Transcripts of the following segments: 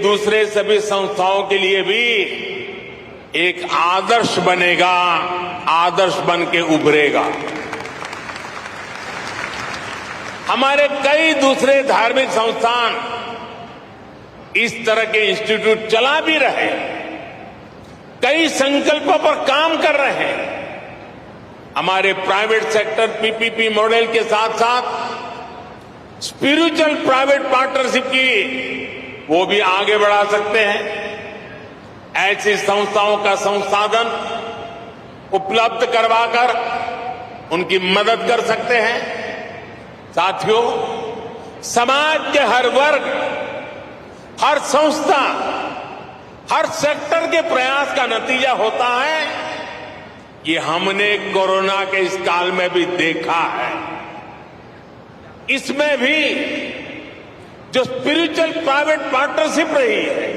दूसरे सभी संस्थाओं के लिए भी एक आदर्श बनेगा, आदर्श बन के उभरेगा। हमारे कई दूसरे धार्मिक संस्थान इस तरह के इंस्टीट्यूट चला भी रहे, कई संकल्पों पर काम कर रहे हैं। हमारे प्राइवेट सेक्टर पीपीपी मॉडल के साथ साथ स्पिरिचुअल प्राइवेट पार्टनरशिप की वो भी आगे बढ़ा सकते हैं। ऐसी संस्थाओं का संसाधन उपलब्ध करवाकर उनकी मदद कर सकते हैं। साथियों, समाज के हर वर्ग, हर संस्था, हर सेक्टर के प्रयास का नतीजा होता है, ये हमने कोरोना के इस काल में भी देखा है। इसमें भी जो स्पिरिचुअल प्राइवेट पार्टनरशिप रही है,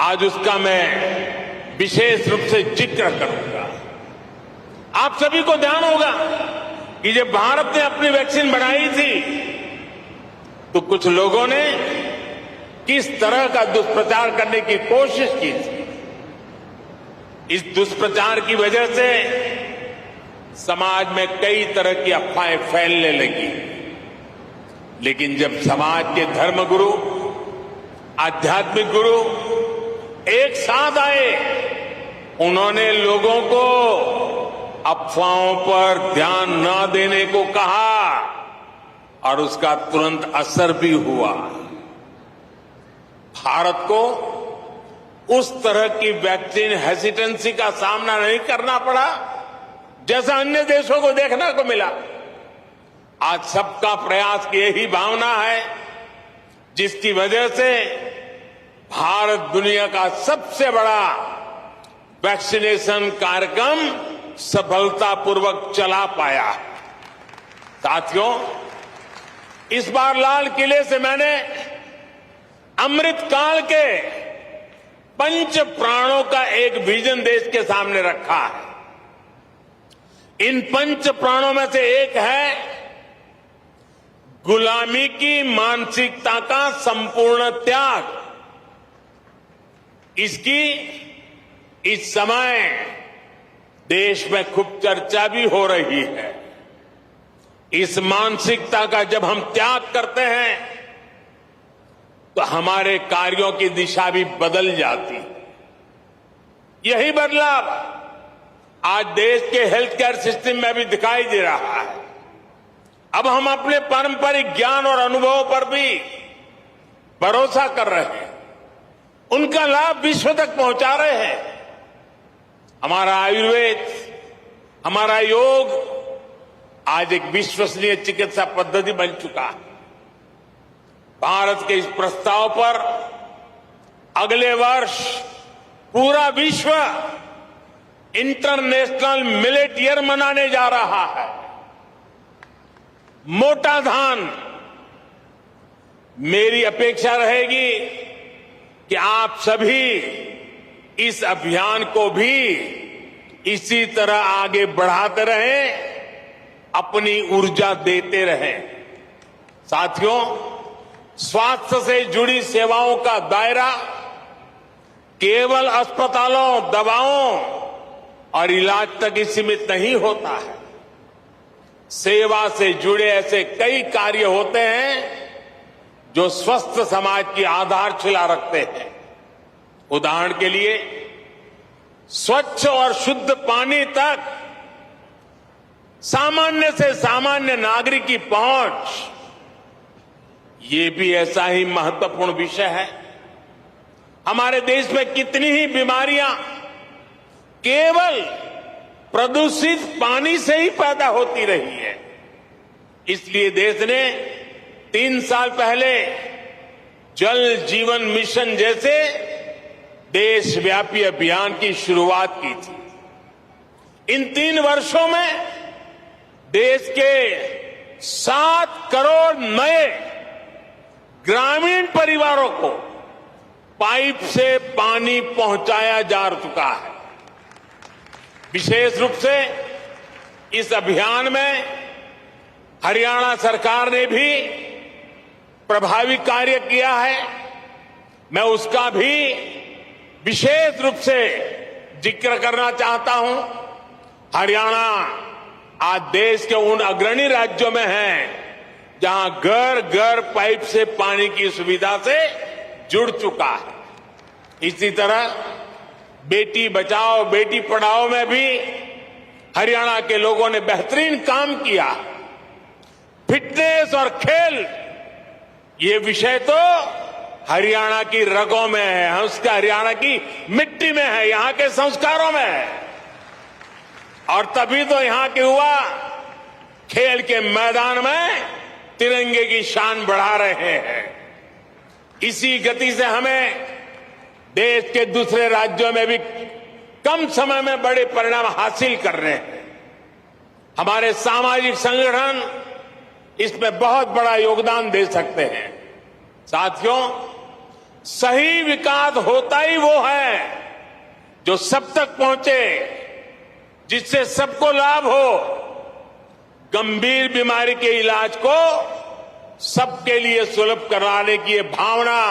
आज उसका मैं विशेष रूप से जिक्र करूंगा। आप सभी को ध्यान होगा कि जब भारत ने अपनी वैक्सीन बनाई थी तो कुछ लोगों ने किस तरह का दुष्प्रचार करने की कोशिश की थी। इस दुष्प्रचार की वजह से समाज में कई तरह की अफवाहें फैलने लगी। लेकिन जब समाज के धर्मगुरु, आध्यात्मिक गुरु एक साथ आए, उन्होंने लोगों को अफवाहों पर ध्यान न देने को कहा और उसका तुरंत असर भी हुआ। भारत को उस तरह की वैक्सीन हेसिटेंसी का सामना नहीं करना पड़ा जैसा अन्य देशों को देखने को मिला। आज सबका प्रयास की यही भावना है जिसकी वजह से भारत दुनिया का सबसे बड़ा वैक्सीनेशन कार्यक्रम सफलतापूर्वक चला पाया। साथियों, इस बार लाल किले से मैंने अमृत काल के पंच प्राणों का एक विजन देश के सामने रखा है। इन पंच प्राणों में से एक है गुलामी की मानसिकता का संपूर्ण त्याग। इसकी इस समय देश में खूब चर्चा भी हो रही है। इस मानसिकता का जब हम त्याग करते हैं तो हमारे कार्यों की दिशा भी बदल जाती। यही बदलाव आज देश के हेल्थ केयर सिस्टम में भी दिखाई दे रहा है। अब हम अपने पारंपरिक ज्ञान और अनुभवों पर भी भरोसा कर रहे हैं, उनका लाभ विश्व तक पहुंचा रहे हैं। हमारा आयुर्वेद, हमारा योग आज एक विश्वसनीय चिकित्सा पद्धति बन चुका है। भारत के इस प्रस्ताव पर अगले वर्ष पूरा विश्व इंटरनेशनल मिलेट ईयर मनाने जा रहा है। मोटा धान, मेरी अपेक्षा रहेगी कि आप सभी इस अभियान को भी इसी तरह आगे बढ़ाते रहें, अपनी ऊर्जा देते रहें। साथियों, स्वास्थ्य से जुड़ी सेवाओं का दायरा केवल अस्पतालों, दवाओं और इलाज तक ही सीमित नहीं होता है। सेवा से जुड़े ऐसे कई कार्य होते हैं जो स्वस्थ समाज की आधारशिला रखते हैं। उदाहरण के लिए, स्वच्छ और शुद्ध पानी तक सामान्य से सामान्य नागरिक की पहुंच, ये भी ऐसा ही महत्वपूर्ण विषय है। हमारे देश में कितनी ही बीमारियां केवल प्रदूषित पानी से ही पैदा होती रही है। इसलिए देश ने 3 साल पहले जल जीवन मिशन जैसे देशव्यापी अभियान की शुरुआत की थी। इन 3 वर्षों में देश के 7 करोड़ नए ग्रामीण परिवारों को पाइप से पानी पहुंचाया जा चुका है। विशेष रूप से इस अभियान में हरियाणा सरकार ने भी प्रभावी कार्य किया है। मैं उसका भी विशेष रूप से जिक्र करना चाहता हूं। हरियाणा आज देश के उन अग्रणी राज्यों में है जहां घर घर पाइप से पानी की सुविधा से जुड़ चुका है। इसी तरह बेटी बचाओ बेटी पढ़ाओ में भी हरियाणा के लोगों ने बेहतरीन काम किया। फिटनेस और खेल ये विषय तो हरियाणा की रगों में है, उसका हरियाणा की मिट्टी में है, यहां के संस्कारों में है। और तभी तो यहां के युवा खेल के मैदान में तिरंगे की शान बढ़ा रहे हैं। इसी गति से हमें देश के दूसरे राज्यों में भी कम समय में बड़े परिणाम हासिल कर रहे हैं। हमारे सामाजिक संगठन इसमें बहुत बड़ा योगदान दे सकते हैं। साथियों, सही विकास होता ही वो है जो सब तक पहुंचे, जिससे सबको लाभ हो। गंभीर बीमारी के इलाज को सबके लिए सुलभ कराने की ये भावना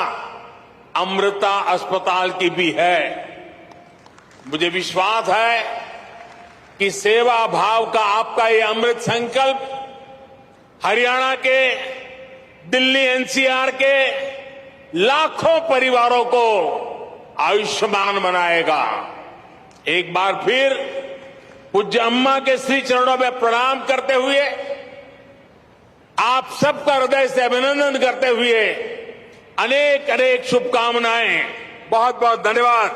अमृता अस्पताल की भी है। मुझे विश्वास है कि सेवा भाव का आपका ये अमृत संकल्प हरियाणा के, दिल्ली एनसीआर के लाखों परिवारों को आयुष्मान बनाएगा। एक बार फिर पूज्य अम्मा के श्री चरणों में प्रणाम करते हुए, आप सबका हृदय से अभिनंदन करते हुए अनेक अनेक शुभकामनाएं। बहुत बहुत धन्यवाद।